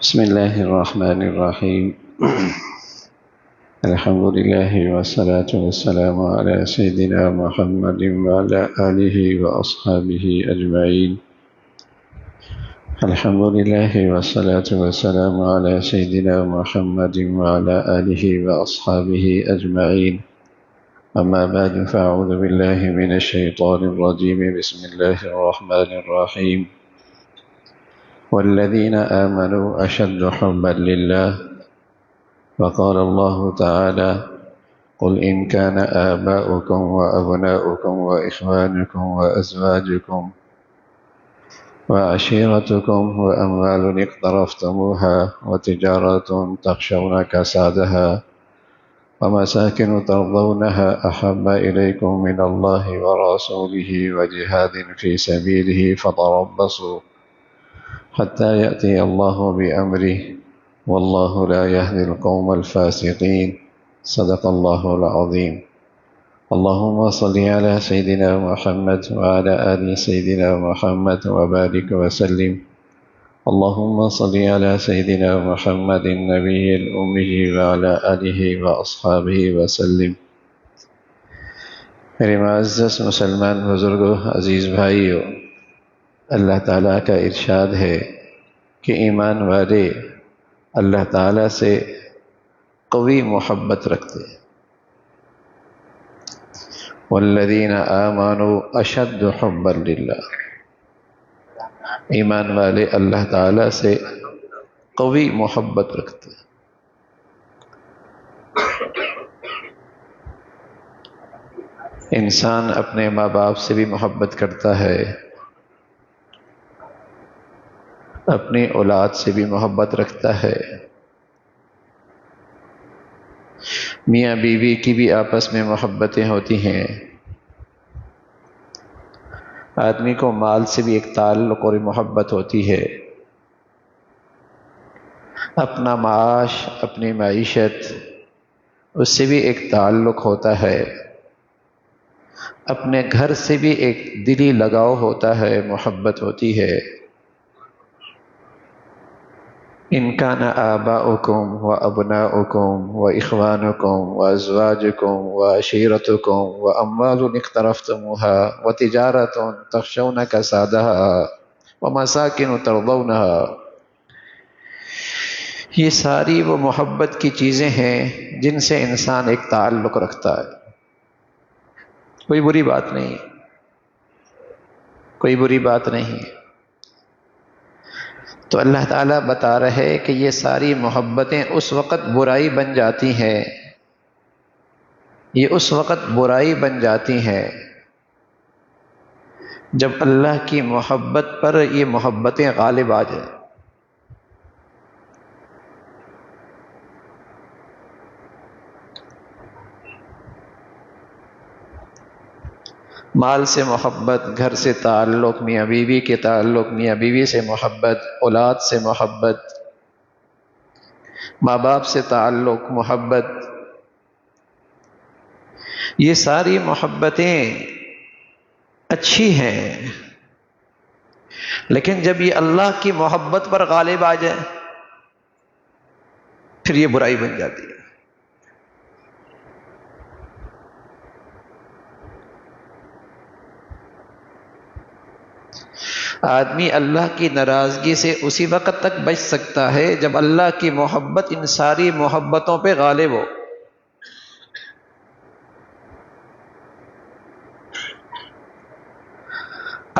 بسم الله الرحمن الرحيم الحمد لله والصلاة والسلام على سيدنا محمد وعلى آله وأصحابه أجمعين. الحمد لله والصلاة والسلام على سيدنا محمد وعلى آله وأصحابه أجمعين. أما بعد فأعوذ بالله من الشيطان الرجيم. بسم الله الرحمن الرحيم. والذين آمنوا أشد حبا لله. وقال الله تعالى: قل إن كان آباؤكم وأبناؤكم وإخوانكم وأزواجكم وعشيرتكم وأموال اقترفتموها وتجارة تخشون كسادها ومساكن ترضونها أحب إليكم من الله ورسوله وجهاد في سبيله فتربصوا حتى يأتي الله بأمره والله لا يهدي القوم الفاسقين. صدق الله العظيم. اللهم صل على سيدنا محمد وعلى آل سيدنا محمد وبارك وسلم. اللهم صل على سيدنا محمد النبي الأمي وعلى آله وأصحابه وسلم. میرے معزز مسلمان بزرگوں، عزیز بھائیوں، اللہ تعالیٰ کا ارشاد ہے کہ ایمان والے اللہ تعالیٰ سے قوی محبت رکھتے ہیں. والذین آمنوا اشد حبا للہ. ایمان والے اللہ تعالیٰ سے قوی محبت رکھتے ہیں. انسان اپنے ماں باپ سے بھی محبت کرتا ہے، اپنی اولاد سے بھی محبت رکھتا ہے، میاں بیوی کی بھی آپس میں محبتیں ہوتی ہیں. آدمی کو مال سے بھی ایک تعلق اور محبت ہوتی ہے. اپنا معاش، اپنی معیشت، اس سے بھی ایک تعلق ہوتا ہے. اپنے گھر سے بھی ایک دلی لگاؤ ہوتا ہے، محبت ہوتی ہے. ان کان آباؤکم و ابناؤکم و اخوانکم و ازواجکم و عشیرتکم و اموال اقترفتموها و تجارت تخشون کسادها و مساکن ترضونها. یہ ساری وہ محبت کی چیزیں ہیں جن سے انسان ایک تعلق رکھتا ہے. کوئی بری بات نہیں، کوئی بری بات نہیں. تو اللہ تعالیٰ بتا رہے کہ یہ ساری محبتیں اس وقت برائی بن جاتی ہیں، یہ اس وقت برائی بن جاتی ہیں جب اللہ کی محبت پر یہ محبتیں غالب آ جائیں. مال سے محبت، گھر سے تعلق، میاں بیوی کے تعلق، میاں بیوی سے محبت، اولاد سے محبت، ماں باپ سے تعلق، محبت، یہ ساری محبتیں اچھی ہیں. لیکن جب یہ اللہ کی محبت پر غالب آ جائے پھر یہ برائی بن جاتی ہے. آدمی اللہ کی ناراضگی سے اسی وقت تک بچ سکتا ہے جب اللہ کی محبت ان ساری محبتوں پہ غالب ہو.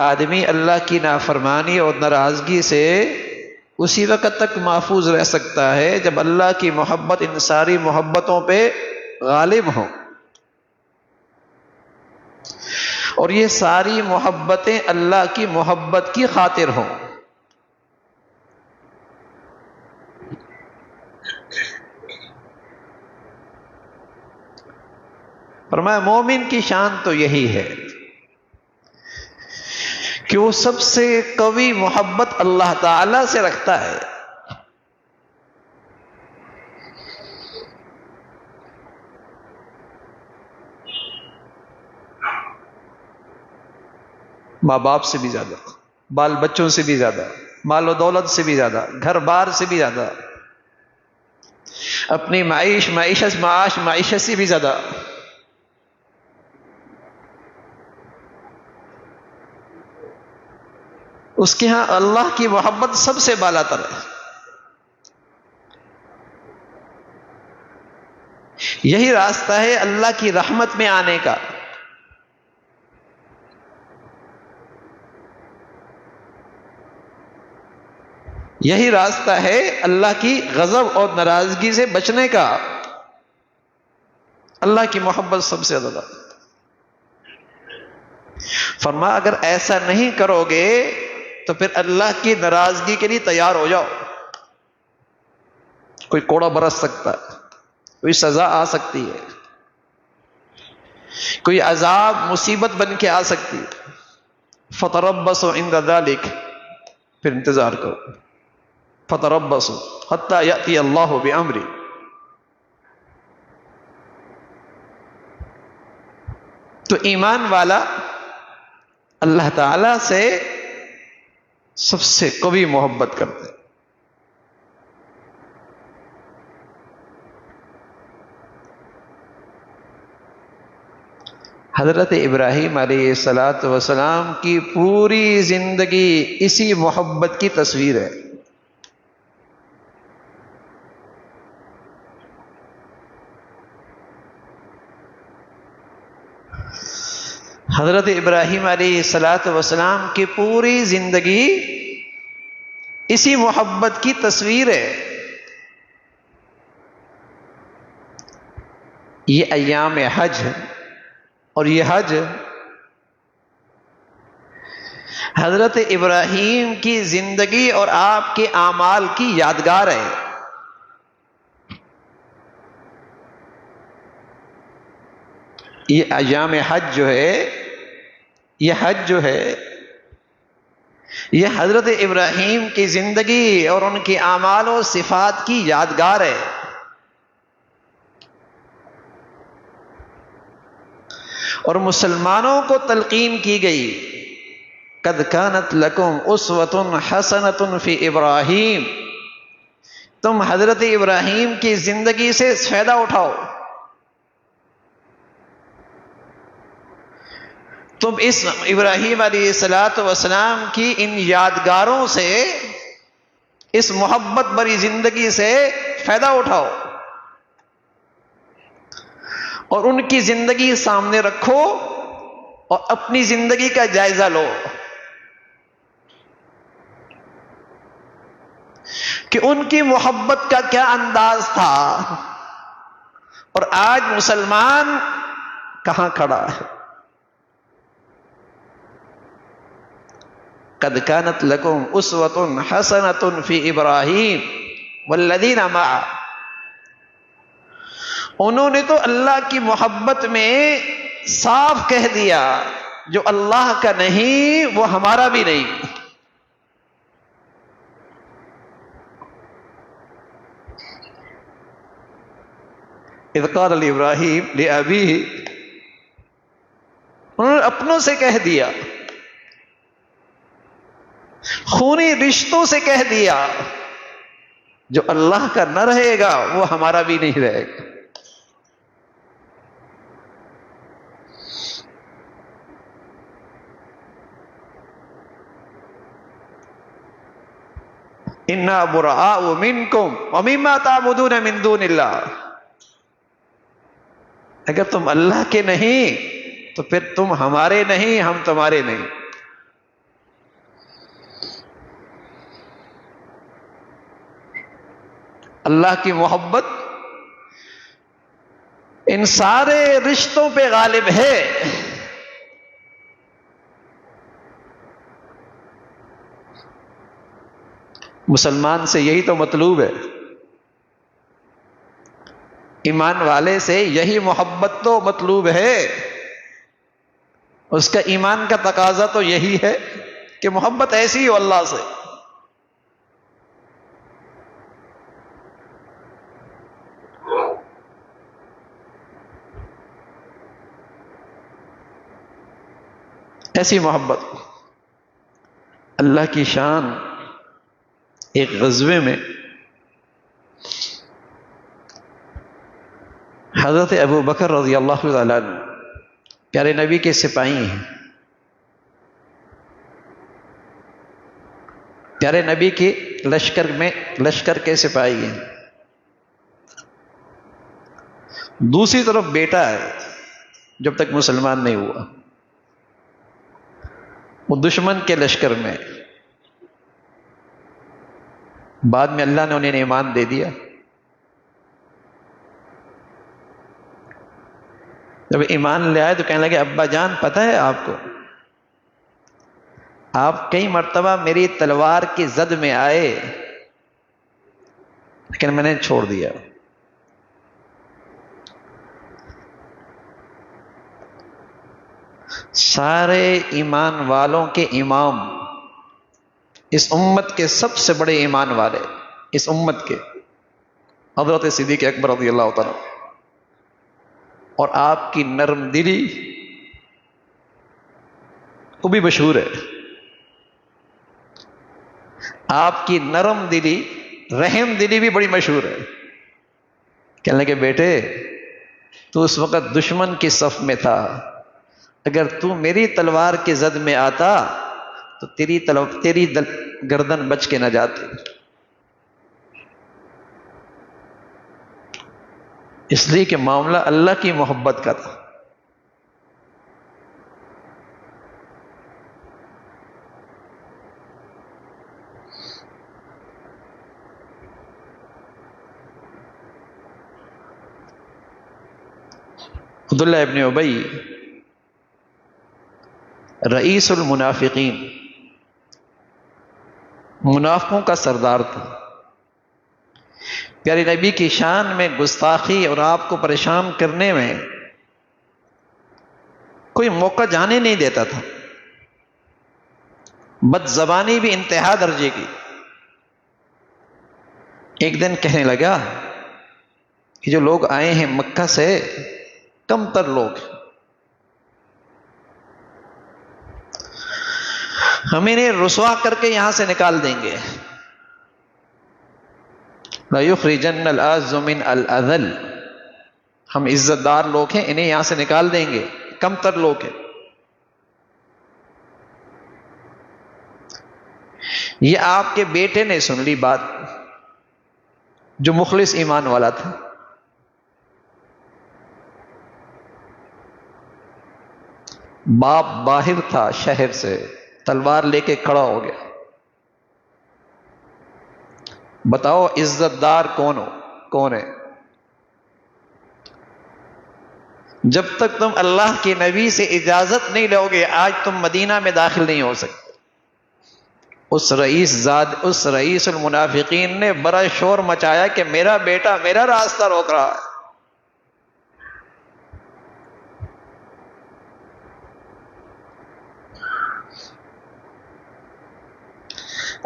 آدمی اللہ کی نافرمانی اور ناراضگی سے اسی وقت تک محفوظ رہ سکتا ہے جب اللہ کی محبت ان ساری محبتوں پہ غالب ہو. اور یہ ساری محبتیں اللہ کی محبت کی خاطر ہوں. فرمایا مومن کی شان تو یہی ہے کہ وہ سب سے قوی محبت اللہ تعالی سے رکھتا ہے. ماں باپ سے بھی زیادہ، بال بچوں سے بھی زیادہ، مال و دولت سے بھی زیادہ، گھر بار سے بھی زیادہ، اپنی معیشت سے بھی زیادہ۔ اس کے ہاں اللہ کی محبت سب سے بالا تر ہے۔ یہی راستہ ہے اللہ کی رحمت میں آنے کا۔ یہی راستہ ہے اللہ کی غضب اور ناراضگی سے بچنے کا۔ اللہ کی محبت سب سے زیادہ۔ فرمایا اگر ایسا نہیں کرو گے تو پھر اللہ کی ناراضگی کے لیے تیار ہو جاؤ۔ کوئی کوڑا برس سکتا ہے، کوئی سزا آ سکتی ہے، کوئی عذاب مصیبت بن کے آ سکتی ہے۔ فتربصوا عند ذلك، پھر انتظار کرو۔ فتربصوا حتى يأتي الله بأمره۔ تو ایمان والا اللہ تعالی سے سب سے قوی محبت کرتے ہیں۔ حضرت ابراہیم علیہ السلام کی پوری زندگی اسی محبت کی تصویر ہے۔ حضرت ابراہیم علیہ السلام کی پوری زندگی اسی محبت کی تصویر ہے۔ یہ ایام حج اور یہ حج حضرت ابراہیم کی زندگی اور آپ کے اعمال کی یادگار ہے۔ یہ ایام حج جو ہے، یہ حج جو ہے، یہ حضرت ابراہیم کی زندگی اور ان کے اعمال و صفات کی یادگار ہے۔ اور مسلمانوں کو تلقین کی گئی، قد کانت لکم اسوۃ حسنۃ فی ابراہیم، تم حضرت ابراہیم کی زندگی سے فائدہ اٹھاؤ، تم اس ابراہیم علیہ السلام کی ان یادگاروں سے، اس محبت بری زندگی سے فائدہ اٹھاؤ اور ان کی زندگی سامنے رکھو اور اپنی زندگی کا جائزہ لو کہ ان کی محبت کا کیا انداز تھا اور آج مسلمان کہاں کھڑا ہے۔ قد کانت لکم اسوۃ حسنۃ فی ابراہیم والذین معہ، انہوں نے تو اللہ کی محبت میں صاف کہہ دیا جو اللہ کا نہیں وہ ہمارا بھی نہیں۔ اذ قال ابراہیم لابیہ، انہوں نے اپنوں سے کہہ دیا، خونی رشتوں سے کہہ دیا جو اللہ کا نہ رہے گا وہ ہمارا بھی نہیں رہے گا۔ انا براء منکم ومما تعبدون من دون اللہ، اگر تم اللہ کے نہیں تو پھر تم ہمارے نہیں، ہم تمہارے نہیں۔ اللہ کی محبت ان سارے رشتوں پہ غالب ہے۔ مسلمان سے یہی تو مطلوب ہے، ایمان والے سے یہی محبت تو مطلوب ہے۔ اس کا ایمان کا تقاضا تو یہی ہے کہ محبت ایسی ہو اللہ سے۔ ایسی محبت، اللہ کی شان ایک غزوے میں حضرت ابو بکر رضی اللہ تعالیٰ عنہ پیارے نبی کے سپاہی ہیں، پیارے نبی کے لشکر کے سپاہی ہیں، دوسری طرف بیٹا ہے جب تک مسلمان نہیں ہوا، وہ دشمن کے لشکر میں، بعد میں اللہ نے انہیں ایمان دے دیا۔ جب ایمان لے آئے تو کہنے لگے ابا جان پتہ ہے آپ کو، آپ کئی مرتبہ میری تلوار کی زد میں آئے لیکن میں نے چھوڑ دیا۔ سارے ایمان والوں کے امام، اس امت کے سب سے بڑے ایمان والے، اس امت کے حضرت صدیق اکبر رضی اللہ تعالیٰ، اور آپ کی نرم دلی وہ بھی مشہور ہے، آپ کی نرم دلی، رحم دلی بھی بڑی مشہور ہے۔ کہنے لگے بیٹے تو اس وقت دشمن کی صف میں تھا، اگر تو میری تلوار کی زد میں آتا تو تیری گردن بچ کے نہ جاتی، اس لیے کہ معاملہ اللہ کی محبت کا تھا۔ عبداللہ ابن ابی رئیس المنافقین، منافقوں کا سردار تھا، پیارے نبی کی شان میں گستاخی اور آپ کو پریشان کرنے میں کوئی موقع جانے نہیں دیتا تھا، بد زبانی بھی انتہا درجے کی۔ ایک دن کہنے لگا کہ جو لوگ آئے ہیں مکہ سے کم تر لوگ، ہم انہیں رسوا کر کے یہاں سے نکال دیں گے، لا یخرجن الاعز من الاذل، ہم عزت دار لوگ ہیں، انہیں یہاں سے نکال دیں گے، کم تر لوگ ہیں۔ یہ آپ کے بیٹے نے سن لی بات، جو مخلص ایمان والا تھا، باپ باہر تھا شہر سے، تلوار لے کے کھڑا ہو گیا، بتاؤ عزت دار کون ہے؟ جب تک تم اللہ کے نبی سے اجازت نہیں لو گے آج تم مدینہ میں داخل نہیں ہو سکتے۔ اس رئیس المنافقین نے بڑا شور مچایا کہ میرا بیٹا میرا راستہ روک رہا ہے۔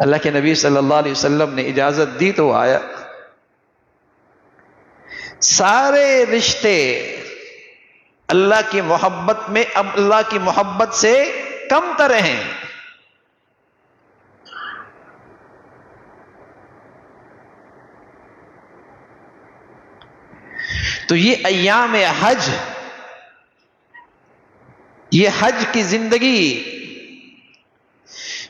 اللہ کے نبی صلی اللہ علیہ وسلم نے اجازت دی تو آیا۔ سارے رشتے اللہ کی محبت میں اب اللہ کی محبت سے کم تر ہیں۔ تو یہ ایام حج، یہ حج کی زندگی،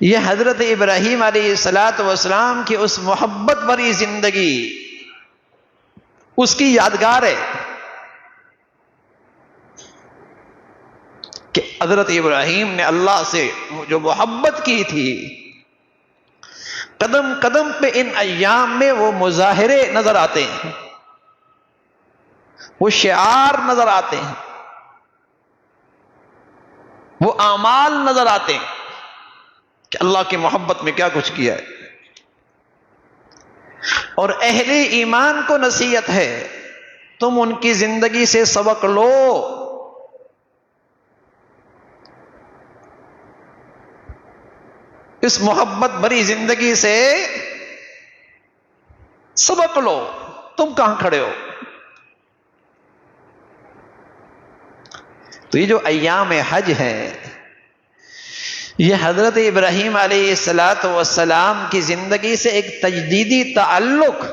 یہ حضرت ابراہیم علیہ السلام کی اس محبت بھری زندگی، اس کی یادگار ہے کہ حضرت ابراہیم نے اللہ سے جو محبت کی تھی، قدم قدم پہ ان ایام میں وہ مظاہرے نظر آتے ہیں، وہ شعار نظر آتے ہیں، وہ اعمال نظر آتے ہیں کہ اللہ کی محبت میں کیا کچھ کیا ہے۔ اور اہل ایمان کو نصیحت ہے تم ان کی زندگی سے سبق لو، اس محبت بھری زندگی سے سبق لو، تم کہاں کھڑے ہو؟ تو یہ جو ایام حج ہیں، یہ حضرت ابراہیم علیہ السلام کی زندگی سے ایک تجدیدی تعلق،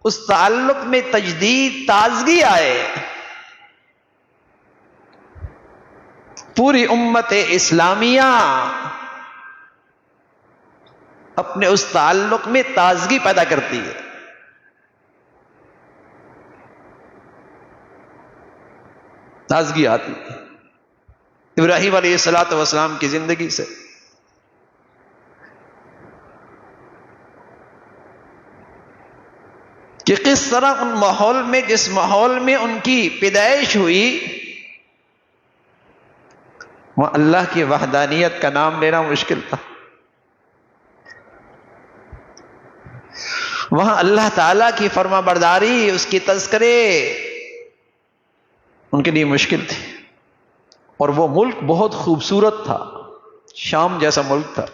اس تعلق میں تجدید، تازگی آئے، پوری امت اسلامیہ اپنے اس تعلق میں تازگی پیدا کرتی ہے۔ تازگی آتی ہے ابراہیم علیہ السلام کی زندگی سے۔ کہ کس طرح ان ماحول میں، جس ماحول میں ان کی پیدائش ہوئی، وہ اللہ کی وحدانیت کا نام لینا مشکل تھا، وہاں اللہ تعالیٰ کی فرما برداری، اس کی تذکرے ان کے لیے مشکل تھی، اور وہ ملک بہت خوبصورت تھا، شام جیسا ملک تھا۔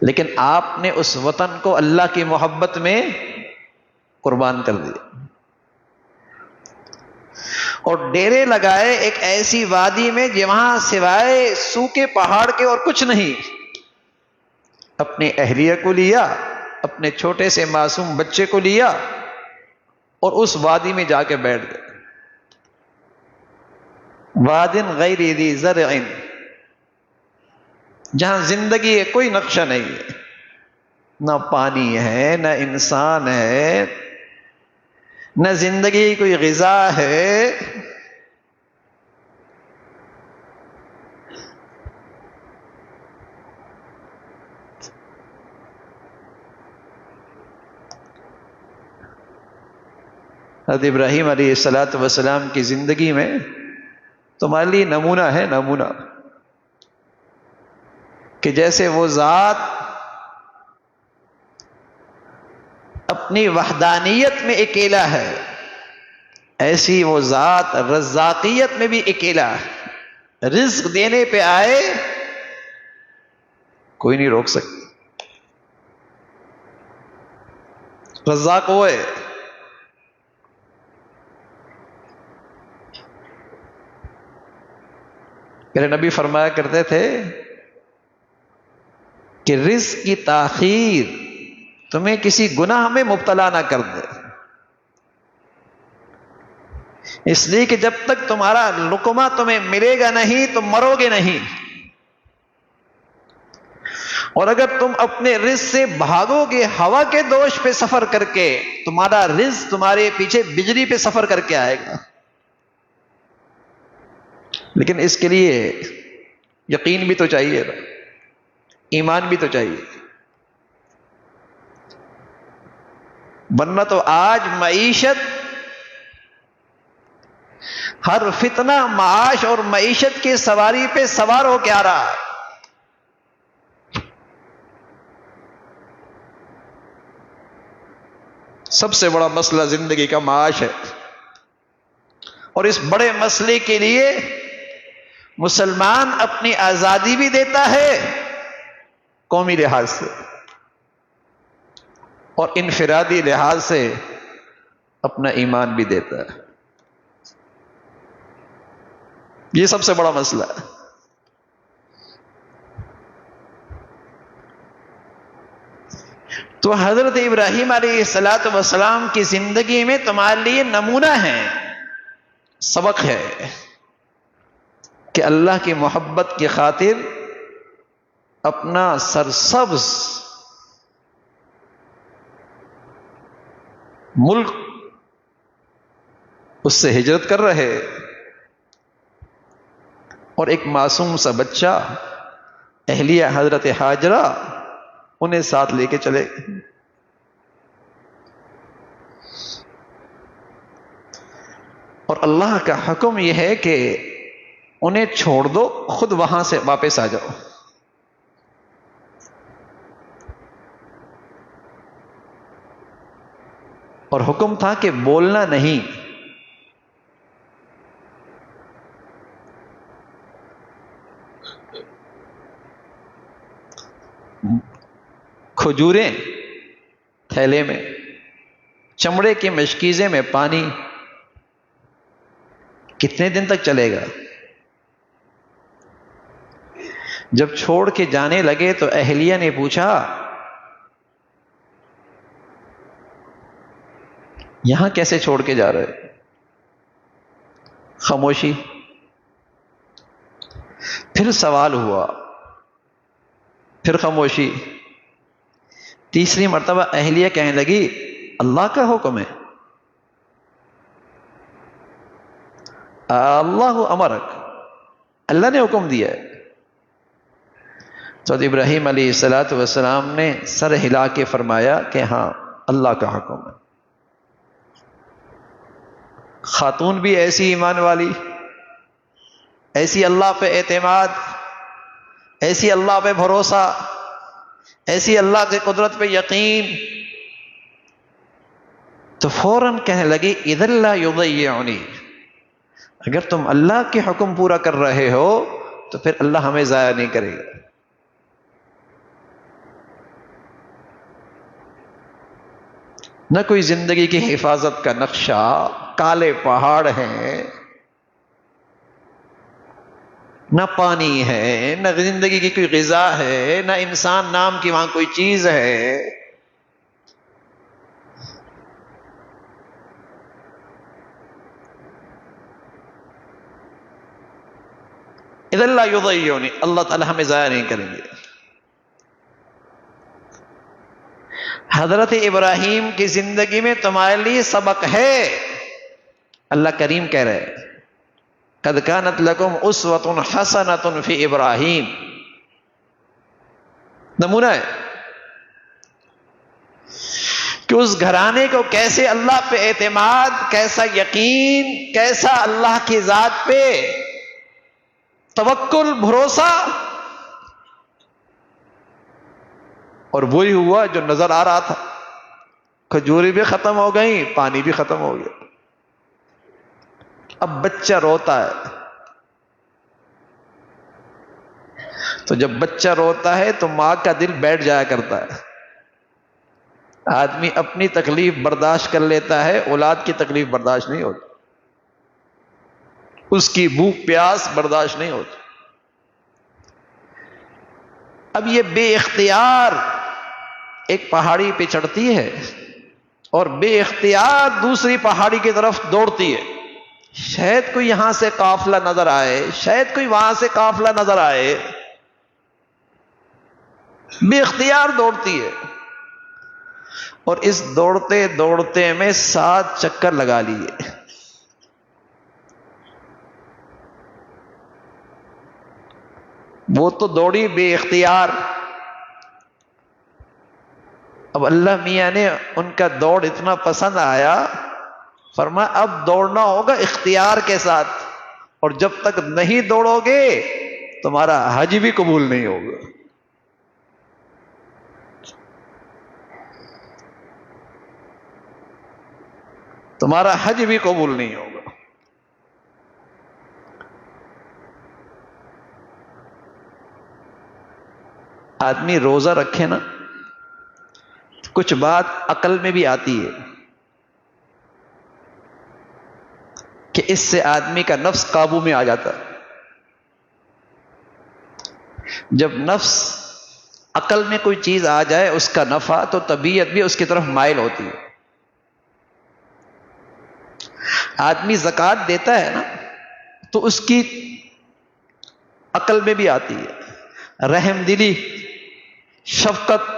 لیکن آپ نے اس وطن کو اللہ کی محبت میں قربان کر دیا اور ڈیرے لگائے ایک ایسی وادی میں جہاں سوائے سوکھے پہاڑ کے اور کچھ نہیں۔ اپنی اہلیہ کو لیا، اپنے چھوٹے سے معصوم بچے کو لیا اور اس وادی میں جا کے بیٹھ گئے۔ وادٍ غیر ذی زرع، جہاں زندگی ہے، کوئی نقشہ نہیں ہے، نہ پانی ہے، نہ انسان ہے، نہ زندگی کی کوئی غذا ہے۔ حضرت ابراہیم علیہ السلام کی زندگی میں تمہارے لیے نمونہ ہے، نمونہ، کہ جیسے وہ ذات اپنی وحدانیت میں اکیلا ہے، ایسی وہ ذات رزاقیت میں بھی اکیلا ہے۔ رزق دینے پہ آئے کوئی نہیں روک سکتا، رزاق وہ ہے۔ میرے نبی فرمایا کرتے تھے کہ رزق کی تاخیر تمہیں کسی گناہ میں مبتلا نہ کر دے، اس لیے کہ جب تک تمہارا لقمہ تمہیں ملے گا نہیں تم مرو گے نہیں، اور اگر تم اپنے رزق سے بھاگو گے ہوا کے دوش پہ سفر کر کے، تمہارا رزق تمہارے پیچھے بجلی پہ سفر کر کے آئے گا۔ لیکن اس کے لیے یقین بھی تو چاہیے نا، ایمان بھی تو چاہیے، ورنہ تو آج معیشت، ہر فتنہ معاش اور معیشت کی سواری پہ سوار ہو کے آ رہا ہے۔ سب سے بڑا مسئلہ زندگی کا معاش ہے، اور اس بڑے مسئلے کے لیے مسلمان اپنی آزادی بھی دیتا ہے قومی لحاظ سے، اور انفرادی لحاظ سے اپنا ایمان بھی دیتا ہے۔ یہ سب سے بڑا مسئلہ ہے۔ تو حضرت ابراہیم علیہ السلام کی زندگی میں تمہارے لیے نمونہ ہے، سبق ہے کہ اللہ کی محبت کی خاطر اپنا سرسبز ملک اس سے ہجرت کر رہے، اور ایک معصوم سا بچہ اہلیہ حضرت ہاجرہ انہیں ساتھ لے کے چلے۔ اور اللہ کا حکم یہ ہے کہ انہیں چھوڑ دو، خود وہاں سے واپس آ جاؤ۔ اور حکم تھا کہ بولنا نہیں، کھجوریں تھیلے میں، چمڑے کی مشکیزے میں پانی کتنے دن تک چلے گا؟ جب چھوڑ کے جانے لگے تو اہلیہ نے پوچھا یہاں کیسے چھوڑ کے جا رہے؟ خاموشی. پھر سوال ہوا، پھر خاموشی. تیسری مرتبہ اہلیہ کہنے لگی اللہ کا حکم ہے، اللہ امرک، اللہ نے حکم دیا ہے. تو ابراہیم علیہ السلام نے سر ہلا کے فرمایا کہ ہاں اللہ کا حکم ہے. خاتون بھی ایسی ایمان والی، ایسی اللہ پہ اعتماد، ایسی اللہ پہ بھروسہ، ایسی اللہ کی قدرت پہ یقین، تو فوراً کہنے لگی اذا لا یضیعنی، اگر تم اللہ کے حکم پورا کر رہے ہو تو پھر اللہ ہمیں ضائع نہیں کرے گا. نہ کوئی زندگی کی حفاظت کا نقشہ، کالے پہاڑ ہیں، نہ پانی ہے، نہ زندگی کی کوئی غذا ہے، نہ انسان نام کی وہاں کوئی چیز ہے. اذا لا یضیعنی، اللہ تعالی ہمیں ضائع نہیں کریں گے. حضرت ابراہیم کی زندگی میں تمہارے لیے سبق ہے. اللہ کریم کہہ رہے قد کانت لکم اسوۃ حسنۃ فی ابراہیم، نمونہ ہے کہ اس گھرانے کو کیسے اللہ پہ اعتماد، کیسا یقین، کیسا اللہ کی ذات پہ توکل، بھروسہ. اور وہی ہوا جو نظر آ رہا تھا، کھجوری بھی ختم ہو گئی، پانی بھی ختم ہو گیا. اب بچہ روتا ہے، تو جب بچہ روتا ہے تو ماں کا دل بیٹھ جایا کرتا ہے. آدمی اپنی تکلیف برداشت کر لیتا ہے، اولاد کی تکلیف برداشت نہیں ہوتی، اس کی بھوک پیاس برداشت نہیں ہوتی. اب یہ بے اختیار ایک پہاڑی پہ چڑھتی ہے اور بے اختیار دوسری پہاڑی کی طرف دوڑتی ہے. شاید کوئی یہاں سے قافلہ نظر آئے، شاید کوئی وہاں سے قافلہ نظر آئے، بے اختیار دوڑتی ہے. اور اس دوڑتے دوڑتے میں 7 چکر لگا لیے. وہ تو دوڑی بے اختیار. اب اللہ میاں نے ان کا دوڑ اتنا پسند آیا، فرمایا اب دوڑنا ہوگا اختیار کے ساتھ، اور جب تک نہیں دوڑو گے تمہارا حج بھی قبول نہیں ہوگا. تمہارا حج بھی قبول نہیں ہوگا. آدمی روزہ رکھے نا، کچھ بات عقل میں بھی آتی ہے کہ اس سے آدمی کا نفس قابو میں آ جاتا ہے. جب نفس عقل میں کوئی چیز آ جائے اس کا نفع، تو طبیعت بھی اس کی طرف مائل ہوتی ہے. آدمی زکوٰۃ دیتا ہے نا تو اس کی عقل میں بھی آتی ہے، رحم دلی، شفقت،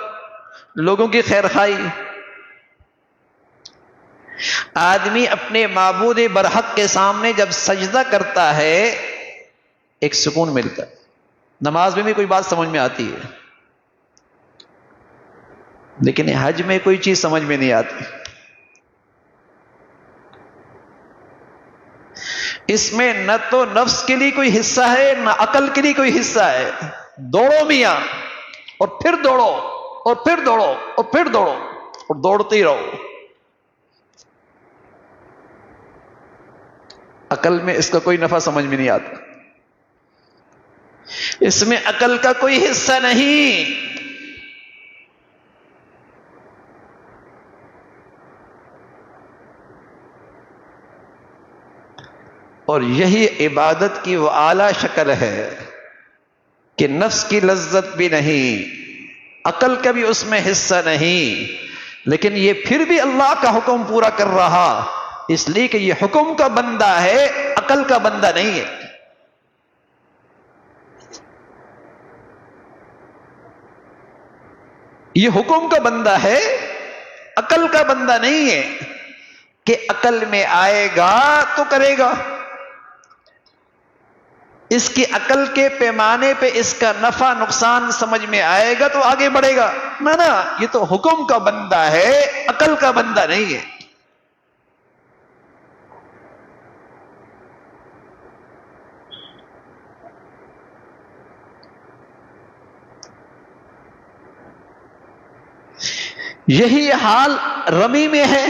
لوگوں کی خیر خواہی. آدمی اپنے معبود برحق کے سامنے جب سجدہ کرتا ہے ایک سکون ملتا ہے. نماز میں بھی کوئی بات سمجھ میں آتی ہے، لیکن حج میں کوئی چیز سمجھ میں نہیں آتی. اس میں نہ تو نفس کے لیے کوئی حصہ ہے، نہ عقل کے لیے کوئی حصہ ہے. دوڑو میاں، اور پھر دوڑو، اور پھر دوڑو، اور پھر دوڑو، اور دوڑتے ہی رہو. عقل میں اس کا کوئی نفع سمجھ میں نہیں آتا، اس میں عقل کا کوئی حصہ نہیں. اور یہی عبادت کی وہ اعلیٰ شکل ہے کہ نفس کی لذت بھی نہیں، عقل کا بھی اس میں حصہ نہیں، لیکن یہ پھر بھی اللہ کا حکم پورا کر رہا، اس لیے کہ یہ حکم کا بندہ ہے، عقل کا بندہ نہیں ہے۔ یہ حکم کا بندہ ہے، عقل کا بندہ نہیں ہے کہ عقل میں آئے گا تو کرے گا، اس کی عقل کے پیمانے پہ اس کا نفع نقصان سمجھ میں آئے گا تو آگے بڑھے گا، نا یہ تو حکم کا بندہ ہے، عقل کا بندہ نہیں ہے۔ یہی حال رمی میں ہے۔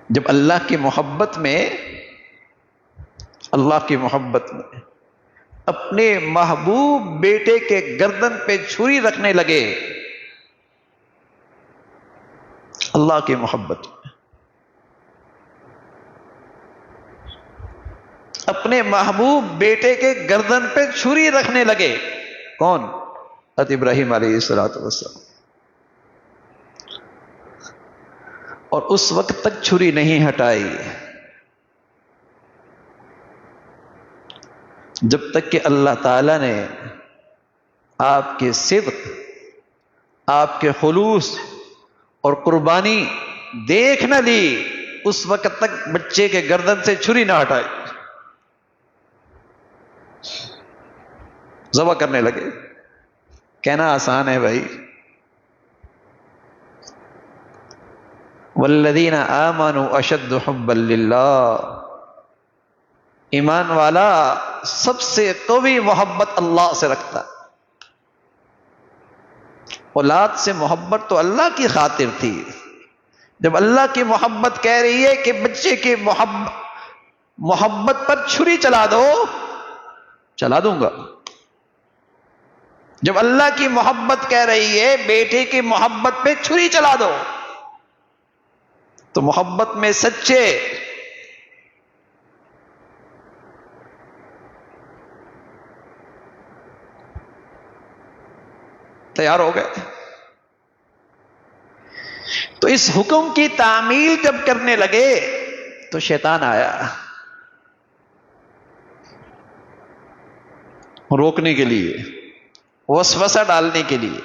جب اللہ کی محبت میں اپنے محبوب بیٹے کے گردن پہ چھری رکھنے لگے، اللہ کی محبت میں اپنے محبوب بیٹے کے گردن پہ چھری رکھنے لگے، کون؟ حضرت ابراہیم علیہ السلام، اور اس وقت تک چھری نہیں ہٹائی جب تک کہ اللہ تعالی نے آپ کے صدق، آپ کے خلوص اور قربانی دیکھ نہ لی، اس وقت تک بچے کے گردن سے چھری نہ ہٹائی، ذبح کرنے لگے۔ کہنا آسان ہے بھائی، والذین آمنوا اشد حبا للہ، ایمان والا سب سے قوی محبت اللہ سے رکھتا ہے۔ اولاد سے محبت تو اللہ کی خاطر تھی، جب اللہ کی محبت کہہ رہی ہے کہ بچے کی محبت پر چھری چلا دو، چلا دوں گا۔ جب اللہ کی محبت کہہ رہی ہے بیٹے کی محبت پہ چھری چلا دو، تو محبت میں سچے تیار ہو گئے۔ تو اس حکم کی تعمیل جب کرنے لگے تو شیطان آیا روکنے کے لیے، وسوسہ ڈالنے کے لیے۔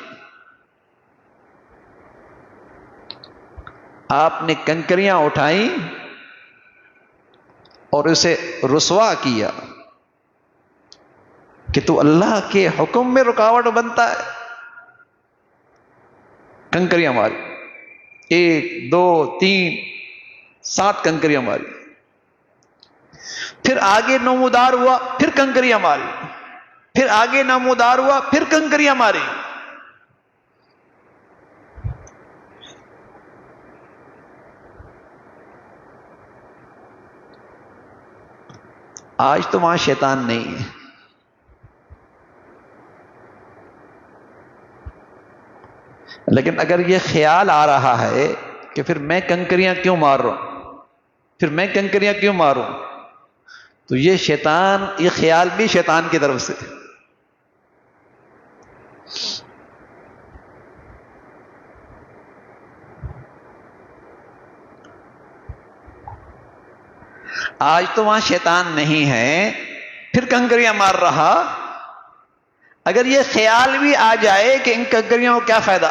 آپ نے کنکریاں اٹھائیں اور اسے رسوا کیا کہ تو اللہ کے حکم میں رکاوٹ بنتا ہے۔ کنکریاں ماری، 1 2 3 7 کنکریاں ماری، پھر آگے نمودار ہوا، پھر کنکریاں ماری، پھر آگے نمودار ہوا، پھر کنکریاں ماری۔ آج تو وہاں شیطان نہیں ہے، لیکن اگر یہ خیال آ رہا ہے کہ پھر میں کنکریاں کیوں مار رہا ہوں، پھر میں کنکریاں کیوں ماروں، تو یہ شیطان، یہ خیال بھی شیطان کی طرف سے۔ آج تو وہاں شیطان نہیں ہے، پھر کنکریاں مار رہا۔ اگر یہ خیال بھی آ جائے کہ ان کنکریوں کو کیا فائدہ،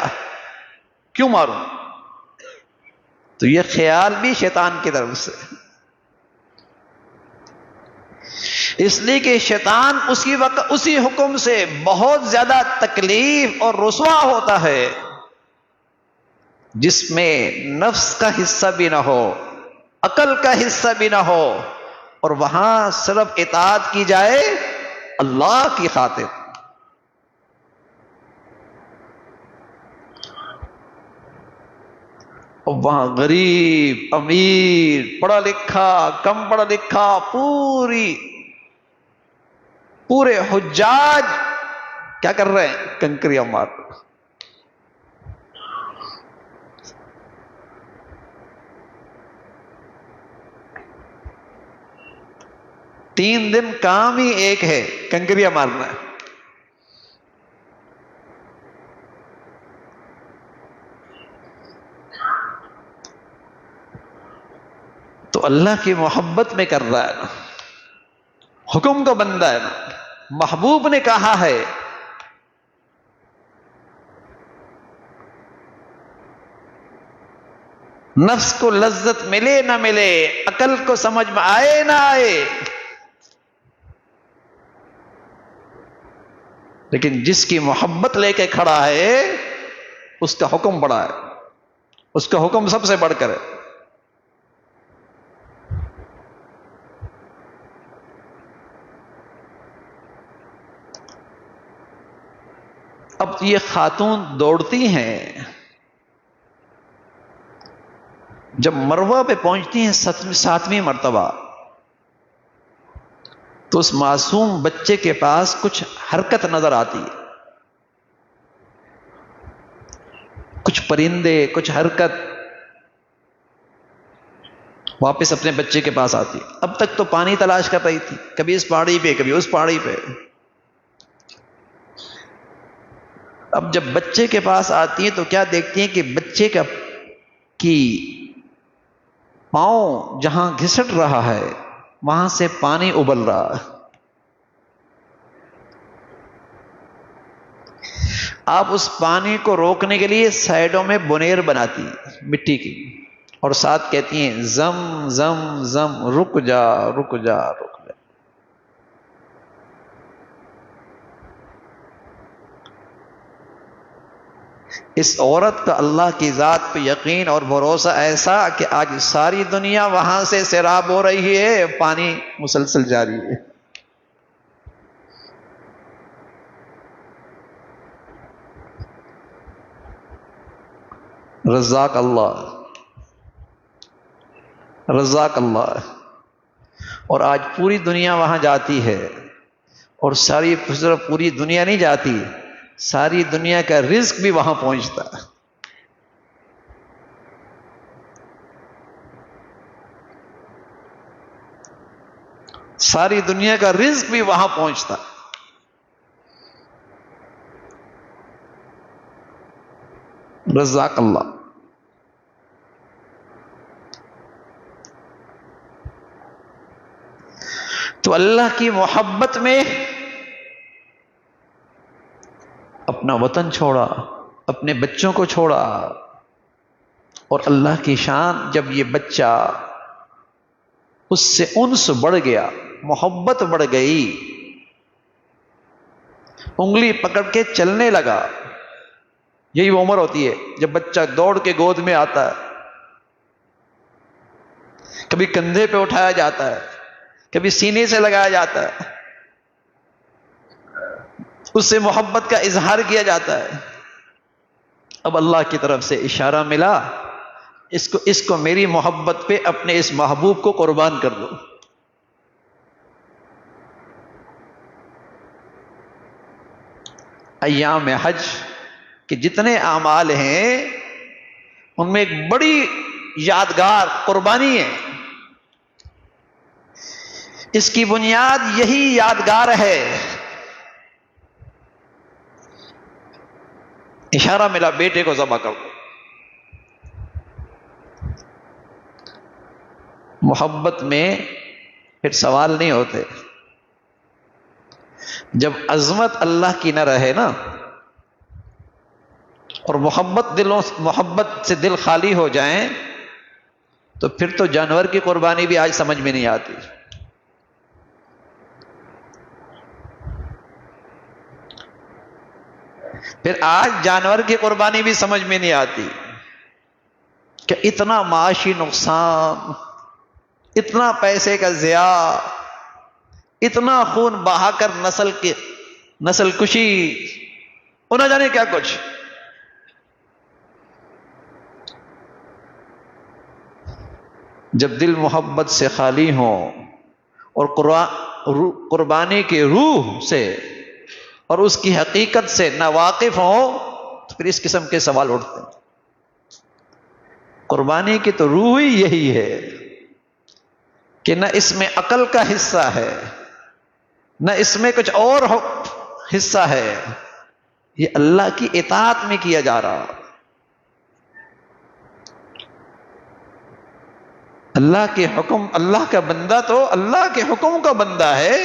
کیوں ماروں، تو یہ خیال بھی شیطان کی طرف سے۔ اس لیے کہ شیطان اسی وقت اسی حکم سے بہت زیادہ تکلیف اور رسوا ہوتا ہے جس میں نفس کا حصہ بھی نہ ہو، عقل کا حصہ بھی نہ ہو، اور وہاں صرف اطاعت کی جائے اللہ کی خاطر۔ اور وہاں غریب، امیر، پڑھا لکھا، کم پڑھا لکھا، پورے حجاج کیا کر رہے ہیں؟ کنکریاں مار رہے۔ 3 دن کام ہی ایک ہے، کنکریاں مارنا ہے۔ تو اللہ کی محبت میں کر رہا ہے نا، حکم کا بندہ ہے نا، محبوب نے کہا ہے۔ نفس کو لذت ملے نہ ملے، عقل کو سمجھ میں آئے نہ آئے، لیکن جس کی محبت لے کے کھڑا ہے اس کا حکم بڑا ہے، اس کا حکم سب سے بڑھ کر ہے۔ اب یہ خاتون دوڑتی ہیں، جب مروہ پہ پہنچتی ہیں 7ویں مرتبہ، تو اس معصوم بچے کے پاس کچھ حرکت نظر آتی ہے، کچھ پرندے، کچھ حرکت، واپس اپنے بچے کے پاس آتی۔ اب تک تو پانی تلاش کر رہی تھی، کبھی اس پہاڑی پہ کبھی اس پہاڑی پہ۔ اب جب بچے کے پاس آتی ہیں تو کیا دیکھتی ہیں کہ بچے کی پاؤں جہاں گھسٹ رہا ہے وہاں سے پانی ابل رہا ہے۔ آپ اس پانی کو روکنے کے لیے سائڈوں میں بنیر بناتی ہیں مٹی کی، اور ساتھ کہتی ہیں زم زم زم، رک جا رک جا رک جا۔ اس عورت کا اللہ کی ذات پہ یقین اور بھروسہ ایسا کہ آج ساری دنیا وہاں سے سیراب ہو رہی ہے، پانی مسلسل جاری ہے۔ رزاق اللہ، رزاق اللہ۔ اور آج پوری دنیا وہاں جاتی ہے، اور پوری دنیا نہیں جاتی، ساری دنیا کا رزق بھی وہاں پہنچتا ہے۔ ساری دنیا کا رزق بھی وہاں پہنچتا ہے۔ رزاق اللہ۔ تو اللہ کی محبت میں اپنا وطن چھوڑا، اپنے بچوں کو چھوڑا، اور اللہ کی شان جب یہ بچہ اس سے انس بڑھ گیا، محبت بڑھ گئی، انگلی پکڑ کے چلنے لگا۔ یہی وہ عمر ہوتی ہے جب بچہ دوڑ کے گود میں آتا ہے، کبھی کندھے پہ اٹھایا جاتا ہے، کبھی سینے سے لگایا جاتا ہے، اس سے محبت کا اظہار کیا جاتا ہے۔ اب اللہ کی طرف سے اشارہ ملا، اس کو میری محبت پہ اپنے اس محبوب کو قربان کر دو۔ ایام حج کے جتنے اعمال ہیں ان میں ایک بڑی یادگار قربانی ہے، اس کی بنیاد یہی یادگار ہے۔ اشارہ ملا بیٹے کو ذبح کر دو۔ محبت میں پھر سوال نہیں ہوتے۔ جب عظمت اللہ کی نہ رہے نا، اور محبت سے دل خالی ہو جائیں، تو پھر تو جانور کی قربانی بھی آج سمجھ میں نہیں آتی۔ پھر آج جانور کی قربانی بھی سمجھ میں نہیں آتی کہ اتنا معاشی نقصان، اتنا پیسے کا ضیاع، اتنا خون بہا کر نسل کشی، اور نہ جانے کیا کچھ۔ جب دل محبت سے خالی ہوں اور قربانی کی روح سے اور اس کی حقیقت سے ناواقف ہوں، تو پھر اس قسم کے سوال اٹھتے ہیں۔ قربانی کی تو روح ہی یہی ہے کہ نہ اس میں عقل کا حصہ ہے نہ اس میں کچھ اور حصہ ہے، یہ اللہ کی اطاعت میں کیا جا رہا۔ اللہ کے حکم، اللہ کا بندہ تو اللہ کے حکم کا بندہ ہے،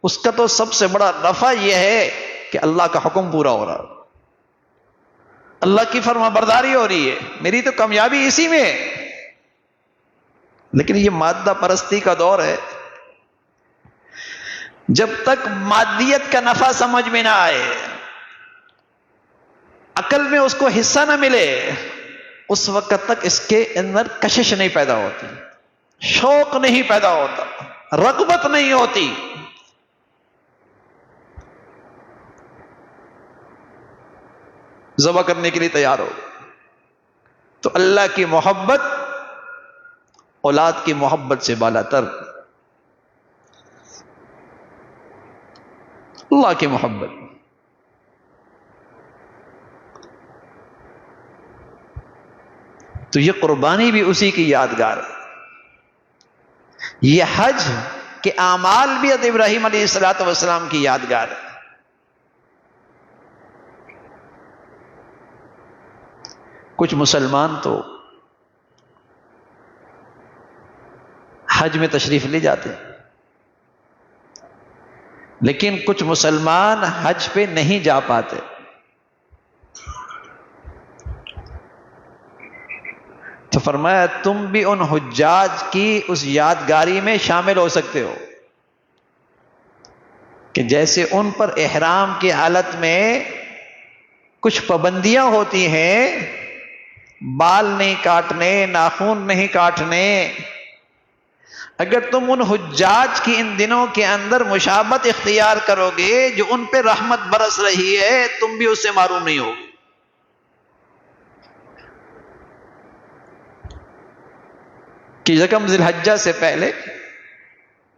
اس کا تو سب سے بڑا نفع یہ ہے کہ اللہ کا حکم پورا ہو رہا، اللہ کی فرما برداری ہو رہی ہے، میری تو کامیابی اسی میں ہے۔ لیکن یہ مادہ پرستی کا دور ہے، جب تک مادیت کا نفع سمجھ میں نہ آئے، عقل میں اس کو حصہ نہ ملے، اس وقت تک اس کے اندر کشش نہیں پیدا ہوتی، شوق نہیں پیدا ہوتا، رغبت نہیں ہوتی۔ ذبح کرنے کے لیے تیار ہو۔ تو اللہ کی محبت اولاد کی محبت سے بالا تر، اللہ کی محبت۔ تو یہ قربانی بھی اسی کی یادگار ہے، یہ حج کے اعمال بھی حضرت ابراہیم علیہ الصلوۃ والسلام کی یادگار ہے۔ کچھ مسلمان تو حج میں تشریف لے جاتے ہیں، لیکن کچھ مسلمان حج پہ نہیں جا پاتے۔ تو فرمایا تم بھی ان حجاج کی اس یادگاری میں شامل ہو سکتے ہو کہ جیسے ان پر احرام کی حالت میں کچھ پابندیاں ہوتی ہیں، بال نہیں کاٹنے، ناخن نہیں کاٹنے، اگر تم ان حجاج کی ان دنوں کے اندر مشابہت اختیار کرو گے جو ان پہ رحمت برس رہی ہے، تم بھی اس سے محروم نہیں ہوگے۔ کہ یکم ذی الحجہ سے پہلے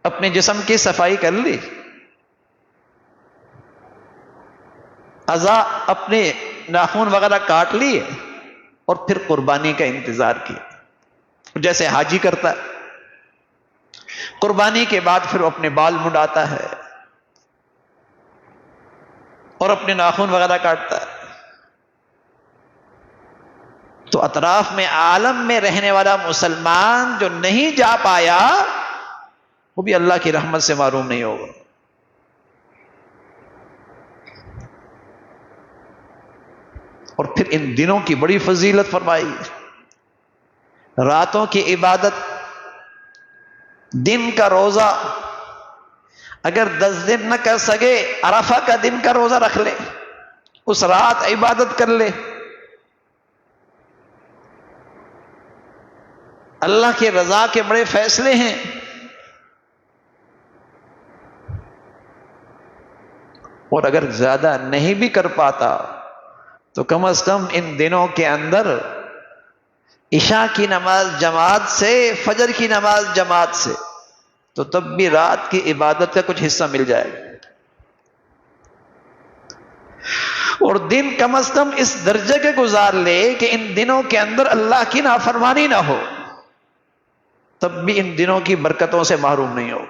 اپنے جسم کی صفائی کر لی، اعضاء اپنے ناخن وغیرہ کاٹ لیے، اور پھر قربانی کا انتظار کیا، جیسے حاجی کرتا ہے۔ قربانی کے بعد پھر وہ اپنے بال منڈاتا ہے اور اپنے ناخن وغیرہ کاٹتا ہے۔ تو اطراف میں عالم میں رہنے والا مسلمان جو نہیں جا پایا، وہ بھی اللہ کی رحمت سے محروم نہیں ہوگا۔ اور پھر ان دنوں کی بڑی فضیلت فرمائی، راتوں کی عبادت، دن کا روزہ، اگر 10 دن نہ کر سکے عرفہ کا دن کا روزہ رکھ لے، اس رات عبادت کر لے، اللہ کی رضا کے بڑے فیصلے ہیں۔ اور اگر زیادہ نہیں بھی کر پاتا تو کم از کم ان دنوں کے اندر عشاء کی نماز جماعت سے، فجر کی نماز جماعت سے، تو تب بھی رات کی عبادت کا کچھ حصہ مل جائے گا۔ اور دن کم از کم اس درجے کے گزار لے کہ ان دنوں کے اندر اللہ کی نافرمانی نہ ہو، تب بھی ان دنوں کی برکتوں سے محروم نہیں ہو۔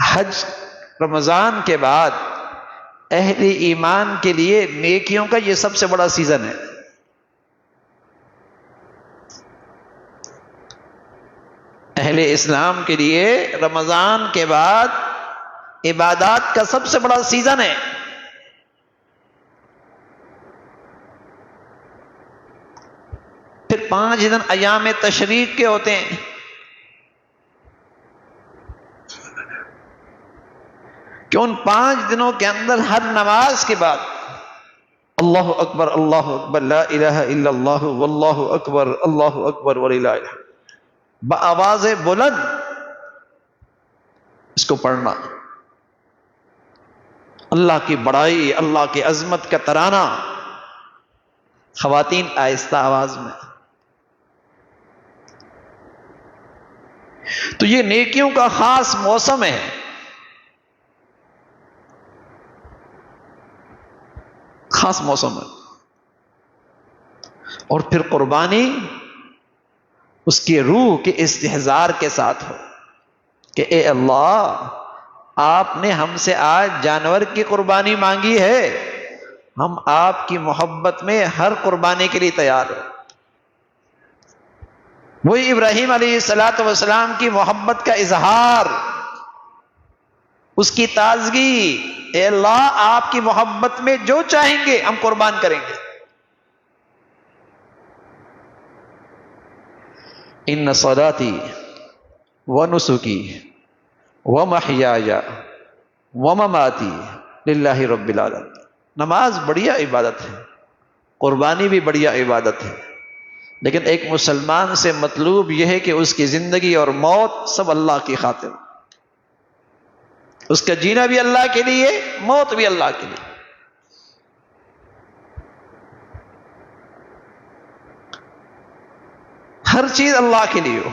حج رمضان کے بعد اہل ایمان کے لیے نیکیوں کا یہ سب سے بڑا سیزن ہے۔ اہل اسلام کے لیے رمضان کے بعد عبادات کا سب سے بڑا سیزن ہے۔ پھر 5 دن ایام تشریق کے ہوتے ہیں، کہ ان 5 دنوں کے اندر ہر نماز کے بعد اللہ اکبر لا الہ الا اللہ واللہ اکبر وللہ الحمد، بآواز بلند اس کو پڑھنا، اللہ کی بڑائی، اللہ کی عظمت کا ترانہ، خواتین آہستہ آواز میں۔ تو یہ نیکیوں کا خاص موسم ہے۔ خاص موسم ہے۔ اور پھر قربانی اس کی روح کے استحضار کے ساتھ ہو کہ اے اللہ، آپ نے ہم سے آج جانور کی قربانی مانگی ہے، ہم آپ کی محبت میں ہر قربانی کے لیے تیار ہیں۔ وہی ابراہیم علیہ السلام کی محبت کا اظہار، اس کی تازگی، اے اللہ آپ کی محبت میں جو چاہیں گے ہم قربان کریں گے۔ ان صلاتی ونسکی ومحیایا ومماتی للہ رب العالمین۔ نماز بڑھیا عبادت ہے، قربانی بھی بڑھیا عبادت ہے، لیکن ایک مسلمان سے مطلوب یہ ہے کہ اس کی زندگی اور موت سب اللہ کی خاطر، اس کا جینا بھی اللہ کے لیے، موت بھی اللہ کے لیے۔ ہر چیز اللہ کے لیے ہو۔